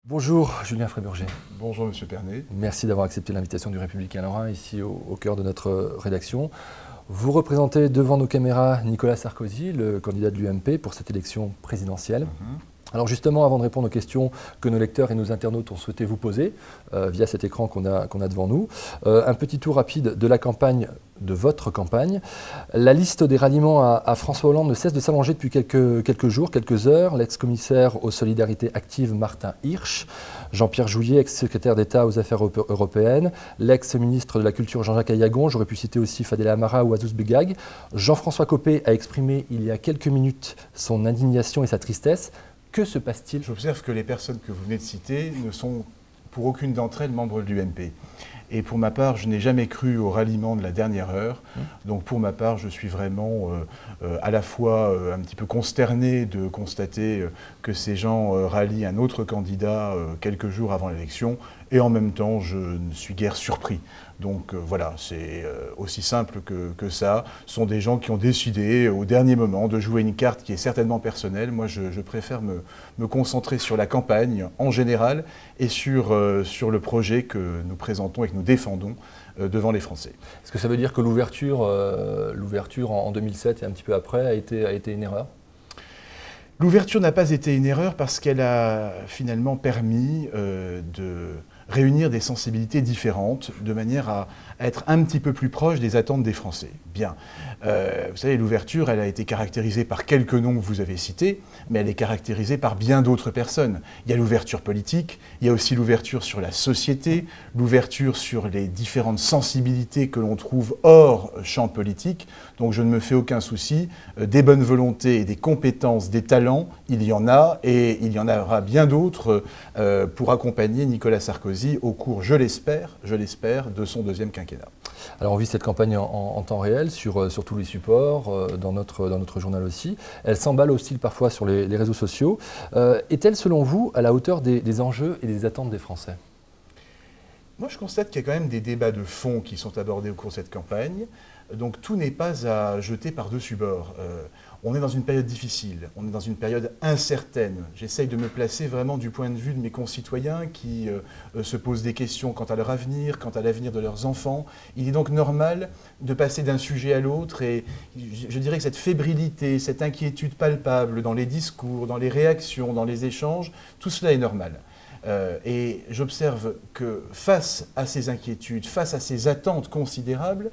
Bonjour Julien Fréburger. Bonjour Monsieur Pernet. Merci d'avoir accepté l'invitation du Républicain Lorrain ici au cœur de notre rédaction. Vous représentez devant nos caméras Nicolas Sarkozy, le candidat de l'UMP pour cette élection présidentielle. Alors justement, avant de répondre aux questions que nos lecteurs et nos internautes ont souhaité vous poser via cet écran qu'on a devant nous, un petit tour rapide de la campagne, de votre campagne. La liste des ralliements à François Hollande ne cesse de s'allonger depuis quelques jours, quelques heures. L'ex-commissaire aux solidarités actives Martin Hirsch, Jean-Pierre Jouyet, ex-secrétaire d'État aux affaires européennes, l'ex-ministre de la Culture Jean-Jacques Aillagon, j'aurais pu citer aussi Fadela Amara ou Azouz Begag. Jean-François Copé a exprimé il y a quelques minutes son indignation et sa tristesse. Que se passe-t-il? J'observe que les personnes que vous venez de citer ne sont pour aucune d'entre elles membres de l'UMP. Et pour ma part, je n'ai jamais cru au ralliement de la dernière heure. Donc pour ma part, je suis vraiment à la fois un petit peu consterné de constater que ces gens rallient un autre candidat quelques jours avant l'élection, et en même temps, je ne suis guère surpris. Donc voilà, c'est aussi simple que ça. Ce sont des gens qui ont décidé au dernier moment de jouer une carte qui est certainement personnelle. Moi, je préfère me concentrer sur la campagne en général et sur le projet que nous présentons et que nous défendons devant les Français. Est-ce que ça veut dire que l'ouverture en 2007 et un petit peu après a été une erreur? L'ouverture n'a pas été une erreur parce qu'elle a finalement permis de réunir des sensibilités différentes de manière à être un petit peu plus proche des attentes des Français. Bien. Vous savez, l'ouverture, elle a été caractérisée par quelques noms que vous avez cités, mais elle est caractérisée par bien d'autres personnes. Il y a l'ouverture politique, il y a aussi l'ouverture sur la société, l'ouverture sur les différentes sensibilités que l'on trouve hors champ politique. Donc je ne me fais aucun souci. Des bonnes volontés et des compétences, des talents, il y en a, et il y en aura bien d'autres pour accompagner Nicolas Sarkozy au cours, je l'espère, de son deuxième quinquennat. Alors on vit cette campagne en temps réel sur tous les supports, dans notre journal aussi. Elle s'emballe aussi parfois sur les réseaux sociaux. Est-elle selon vous à la hauteur des enjeux et des attentes des Français? Moi je constate qu'il y a quand même des débats de fond qui sont abordés au cours de cette campagne. Donc tout n'est pas à jeter par-dessus bord. On est dans une période difficile, on est dans une période incertaine. J'essaye de me placer vraiment du point de vue de mes concitoyens qui se posent des questions quant à leur avenir, quant à l'avenir de leurs enfants. Il est donc normal de passer d'un sujet à l'autre, et je dirais que cette fébrilité, cette inquiétude palpable dans les discours, dans les réactions, dans les échanges, tout cela est normal. Et j'observe que face à ces inquiétudes, face à ces attentes considérables,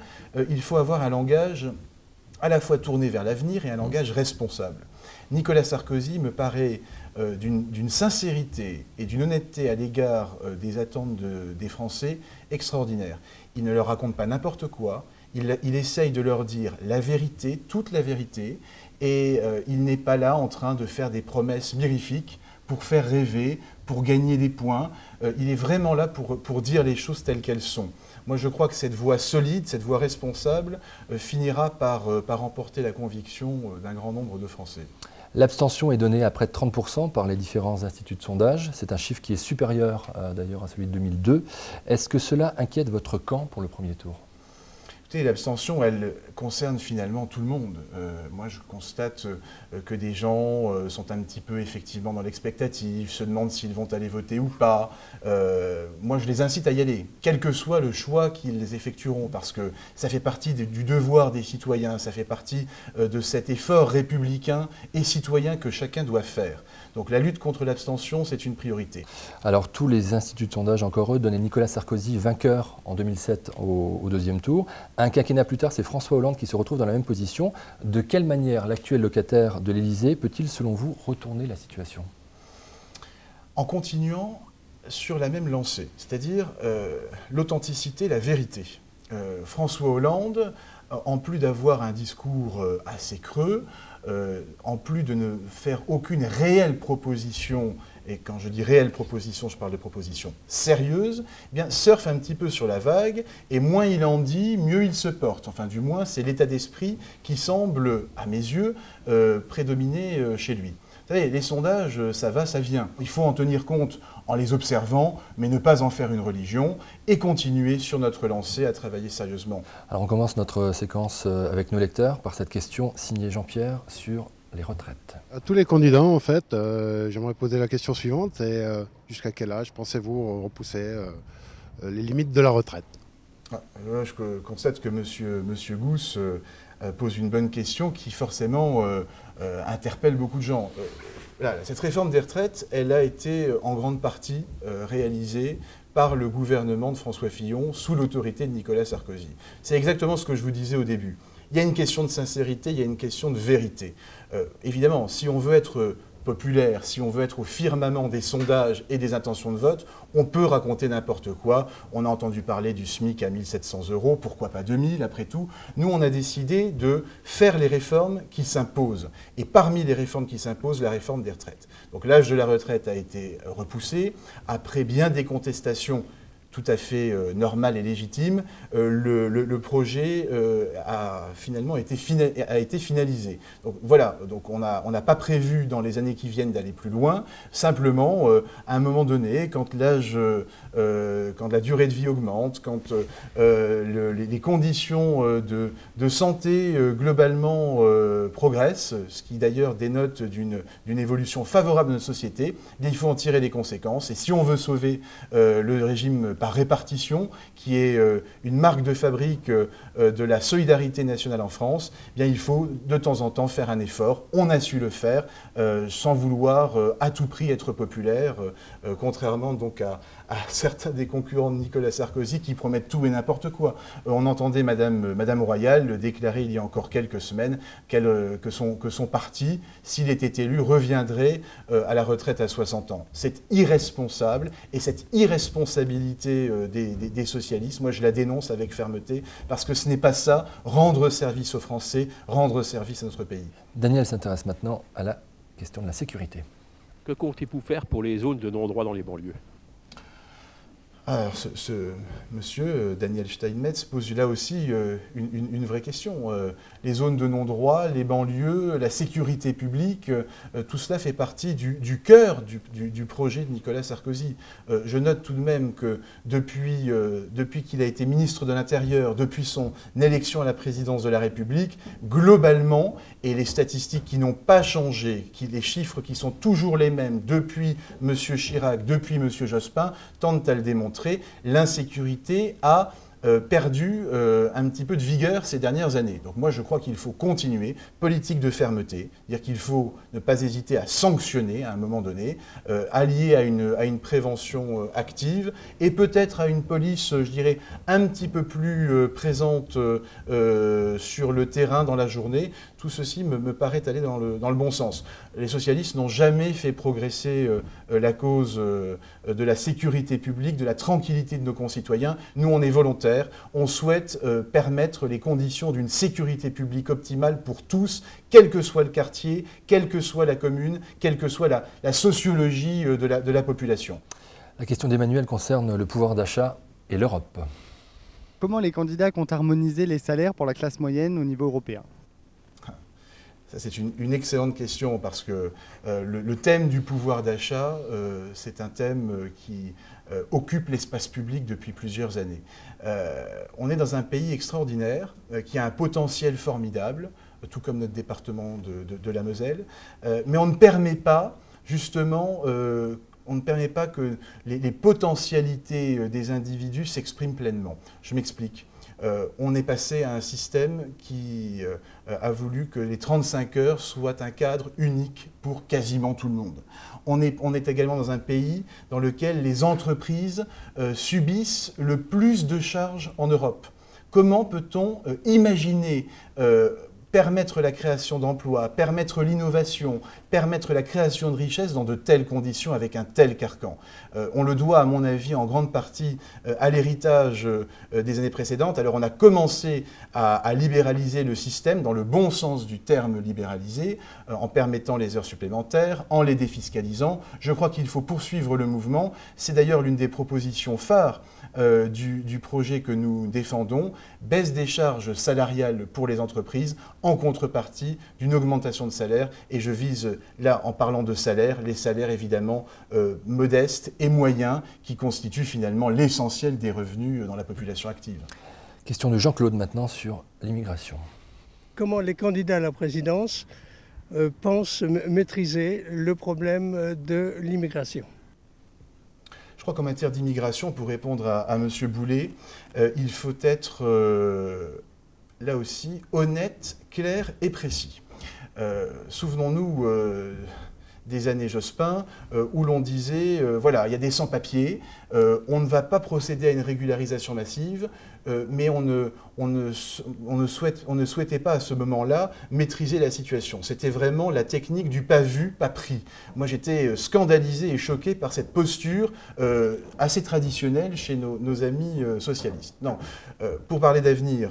il faut avoir un langage à la fois tourné vers l'avenir et un langage responsable. Nicolas Sarkozy me paraît d'une sincérité et d'une honnêteté à l'égard des attentes des Français extraordinaire. Il ne leur raconte pas n'importe quoi, il essaye de leur dire la vérité, toute la vérité, et il n'est pas là en train de faire des promesses mirifiques pour faire rêver, pour gagner des points. Il est vraiment là pour dire les choses telles qu'elles sont. Moi, je crois que cette voix solide, cette voix responsable, finira par emporter la conviction d'un grand nombre de Français. L'abstention est donnée à près de 30% par les différents instituts de sondage. C'est un chiffre qui est supérieur d'ailleurs à celui de 2002. Est-ce que cela inquiète votre camp pour le premier tour ? Écoutez, l'abstention, elle concerne finalement tout le monde. Moi, je constate que des gens sont un petit peu effectivement dans l'expectative, se demandent s'ils vont aller voter ou pas. Moi, je les incite à y aller, quel que soit le choix qu'ils effectueront, parce que ça fait partie du devoir des citoyens, ça fait partie de cet effort républicain et citoyen que chacun doit faire. Donc la lutte contre l'abstention, c'est une priorité. Alors tous les instituts de sondage, encore eux, donnaient Nicolas Sarkozy vainqueur en 2007 au deuxième tour. Un quinquennat plus tard, c'est François Hollande qui se retrouve dans la même position. De quelle manière l'actuel locataire de l'Élysée peut-il, selon vous, retourner la situation? En continuant sur la même lancée, c'est-à-dire l'authenticité, la vérité. François Hollande, en plus d'avoir un discours assez creux, en plus de ne faire aucune réelle proposition, et quand je dis réelle proposition, je parle de proposition sérieuse, eh bien, surfe un petit peu sur la vague, et moins il en dit, mieux il se porte. Enfin, du moins, c'est l'état d'esprit qui semble, à mes yeux, prédominer chez lui. Vous savez, les sondages, ça va, ça vient. Il faut en tenir compte en les observant, mais ne pas en faire une religion, et continuer sur notre lancée à travailler sérieusement. Alors on commence notre séquence avec nos lecteurs par cette question signée Jean-Pierre sur les retraites. À tous les candidats, en fait, j'aimerais poser la question suivante, c'est jusqu'à quel âge pensez-vous repousser les limites de la retraite? Je constate que monsieur Gousse pose une bonne question qui forcément interpelle beaucoup de gens. Cette réforme des retraites, elle a été en grande partie réalisée par le gouvernement de François Fillon sous l'autorité de Nicolas Sarkozy. C'est exactement ce que je vous disais au début. Il y a une question de sincérité, il y a une question de vérité. Évidemment, si on veut être populaire, si on veut être au firmament des sondages et des intentions de vote, on peut raconter n'importe quoi. On a entendu parler du SMIC à 1 700 €, pourquoi pas 2 000 après tout. Nous, on a décidé de faire les réformes qui s'imposent. Et parmi les réformes qui s'imposent, la réforme des retraites. Donc l'âge de la retraite a été repoussé. Après bien des contestations tout à fait normal et légitime, le projet a finalement été finalisé. Donc voilà, donc on n'a pas prévu dans les années qui viennent d'aller plus loin. Simplement, à un moment donné, quand la durée de vie augmente, quand les conditions de santé globalement progressent, ce qui d'ailleurs dénote d'une évolution favorable de notre société, il faut en tirer les conséquences. Et si on veut sauver le régime par répartition, qui est une marque de fabrique de la solidarité nationale en France, eh bien, il faut de temps en temps faire un effort. On a su le faire sans vouloir à tout prix être populaire, contrairement donc à certains des concurrents de Nicolas Sarkozy qui promettent tout et n'importe quoi. On entendait Madame Royal déclarer il y a encore quelques semaines que son parti, s'il était élu, reviendrait à la retraite à 60 ans. C'est irresponsable, et cette irresponsabilité des socialistes, moi je la dénonce avec fermeté, parce que ce n'est pas ça, rendre service aux Français, rendre service à notre pays. Daniel s'intéresse maintenant à la question de la sécurité. Que comptez-vous faire pour les zones de non-droit dans les banlieues ? Alors, ce monsieur, Daniel Steinmetz, pose là aussi une vraie question. Les zones de non-droit, les banlieues, la sécurité publique, tout cela fait partie du cœur du projet de Nicolas Sarkozy. Je note tout de même que depuis qu'il a été ministre de l'Intérieur, depuis son élection à la présidence de la République, globalement, et les statistiques qui n'ont pas changé, les chiffres qui sont toujours les mêmes depuis M. Chirac, depuis M. Jospin, tentent à le démontrer. L'insécurité a perdu un petit peu de vigueur ces dernières années. Donc moi je crois qu'il faut continuer, politique de fermeté, dire qu'il faut ne pas hésiter à sanctionner à un moment donné, allié à une prévention active et peut-être à une police, je dirais, un petit peu plus présente sur le terrain dans la journée. Tout ceci me paraît aller dans le bon sens. Les socialistes n'ont jamais fait progresser la cause de la sécurité publique, de la tranquillité de nos concitoyens. Nous, on est volontaires. On souhaite permettre les conditions d'une sécurité publique optimale pour tous, quel que soit le quartier, quelle que soit la commune, quelle que soit la sociologie de la population. La question d'Emmanuel concerne le pouvoir d'achat et l'Europe. Comment les candidats comptent harmoniser les salaires pour la classe moyenne au niveau européen ? Ça, c'est une excellente question parce que le thème du pouvoir d'achat, c'est un thème qui occupe l'espace public depuis plusieurs années. On est dans un pays extraordinaire qui a un potentiel formidable, tout comme notre département de la Moselle, mais on ne permet pas, justement, on ne permet pas que les potentialités des individus s'expriment pleinement. Je m'explique. On est passé à un système qui a voulu que les 35 heures soient un cadre unique pour quasiment tout le monde. On est également dans un pays dans lequel les entreprises subissent le plus de charges en Europe. Comment peut-on imaginer permettre la création d'emplois, permettre l'innovation, permettre la création de richesses dans de telles conditions avec un tel carcan. On le doit, à mon avis, en grande partie à l'héritage des années précédentes. Alors on a commencé à libéraliser le système dans le bon sens du terme libéraliser, en permettant les heures supplémentaires, en les défiscalisant. Je crois qu'il faut poursuivre le mouvement. C'est d'ailleurs l'une des propositions phares du projet que nous défendons, baisse des charges salariales pour les entreprises en contrepartie d'une augmentation de salaire. Et je vise là, en parlant de salaire, les salaires évidemment modestes et moyens qui constituent finalement l'essentiel des revenus dans la population active. Question de Jean-Claude maintenant sur l'immigration. Comment les candidats à la présidence pense maîtriser le problème de l'immigration. Je crois qu'en matière d'immigration, pour répondre à M. Boulet, il faut être, là aussi, honnête, clair et précis. Souvenons-nous des années Jospin, où l'on disait, voilà, il y a des sans-papiers, on ne va pas procéder à une régularisation massive, mais on ne souhaitait pas à ce moment-là maîtriser la situation. C'était vraiment la technique du pas vu, pas pris. Moi, j'étais scandalisé et choqué par cette posture assez traditionnelle chez nos amis socialistes. Non, pour parler d'avenir,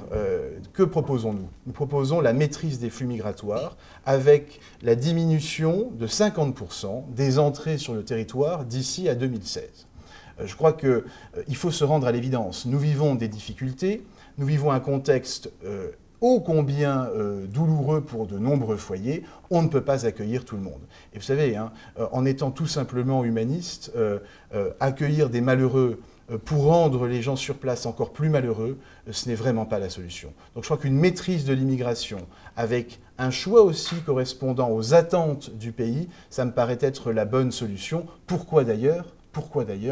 que proposons-nous? Nous proposons la maîtrise des flux migratoires avec la diminution de 50% des entrées sur le territoire d'ici à 2016. Je crois qu'il faut se rendre à l'évidence. Nous vivons des difficultés, nous vivons un contexte ô combien douloureux pour de nombreux foyers. On ne peut pas accueillir tout le monde. Et vous savez, hein, en étant tout simplement humaniste, accueillir des malheureux pour rendre les gens sur place encore plus malheureux, ce n'est vraiment pas la solution. Donc je crois qu'une maîtrise de l'immigration, avec un choix aussi correspondant aux attentes du pays, ça me paraît être la bonne solution. Pourquoi d'ailleurs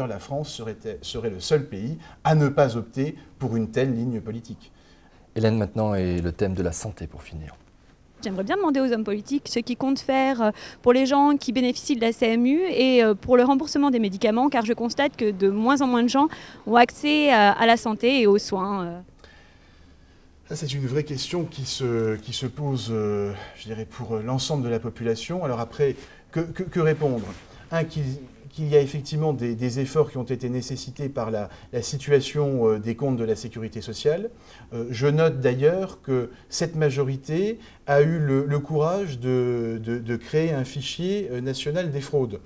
la France serait le seul pays à ne pas opter pour une telle ligne politique? Hélène, maintenant, est le thème de la santé pour finir. J'aimerais bien demander aux hommes politiques ce qu'ils comptent faire pour les gens qui bénéficient de la CMU et pour le remboursement des médicaments, car je constate que de moins en moins de gens ont accès à la santé et aux soins. Ça, c'est une vraie question qui se pose, je dirais, pour l'ensemble de la population. Alors après, que répondre? Qu'il y a effectivement des efforts qui ont été nécessités par la situation des comptes de la sécurité sociale. Je note d'ailleurs que cette majorité a eu le courage de créer un fichier national des fraudes.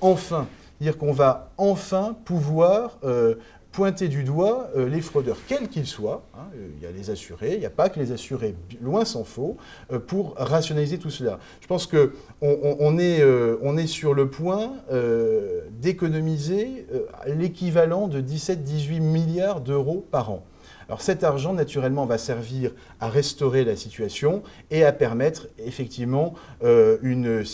Enfin, dire qu'on va enfin pouvoir pointer du doigt les fraudeurs, quels qu'ils soient. Hein, il y a les assurés, il n'y a pas que les assurés, loin s'en faut, pour rationaliser tout cela. Je pense qu'on est sur le point d'économiser l'équivalent de 17-18 milliards d'euros par an. Alors cet argent, naturellement, va servir à restaurer la situation et à permettre effectivement un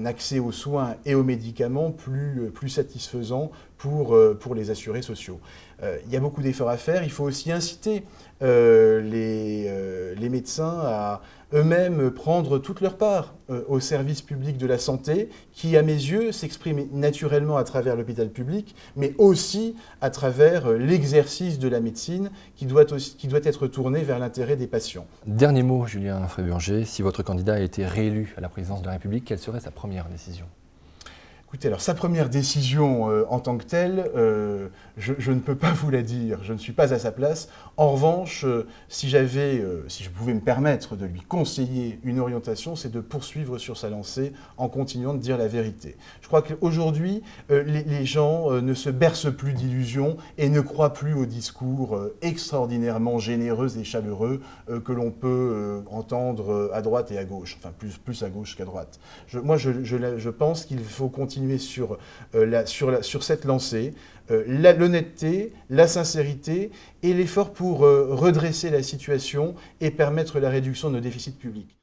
accès aux soins et aux médicaments plus satisfaisant pour les assurés sociaux. Il y a beaucoup d'efforts à faire. Il faut aussi inciter les médecins à eux-mêmes prendre toute leur part au service public de la santé, qui, à mes yeux, s'exprime naturellement à travers l'hôpital public, mais aussi à travers l'exercice de la médecine qui doit être tourné vers l'intérêt des patients. Dernier mot, Julien Fréburger, si votre candidat a été réélu à la présidence de la République, quelle serait sa première décision ? Écoutez, alors sa première décision en tant que telle, je ne peux pas vous la dire, je ne suis pas à sa place. En revanche, si je pouvais me permettre de lui conseiller une orientation, c'est de poursuivre sur sa lancée en continuant de dire la vérité. Je crois qu'aujourd'hui, les gens ne se bercent plus d'illusions et ne croient plus aux discours extraordinairement généreux et chaleureux que l'on peut entendre à droite et à gauche, enfin plus à gauche qu'à droite. Je pense qu'il faut continuer sur cette lancée, l'honnêteté, la sincérité et l'effort pour redresser la situation et permettre la réduction de nos déficits publics.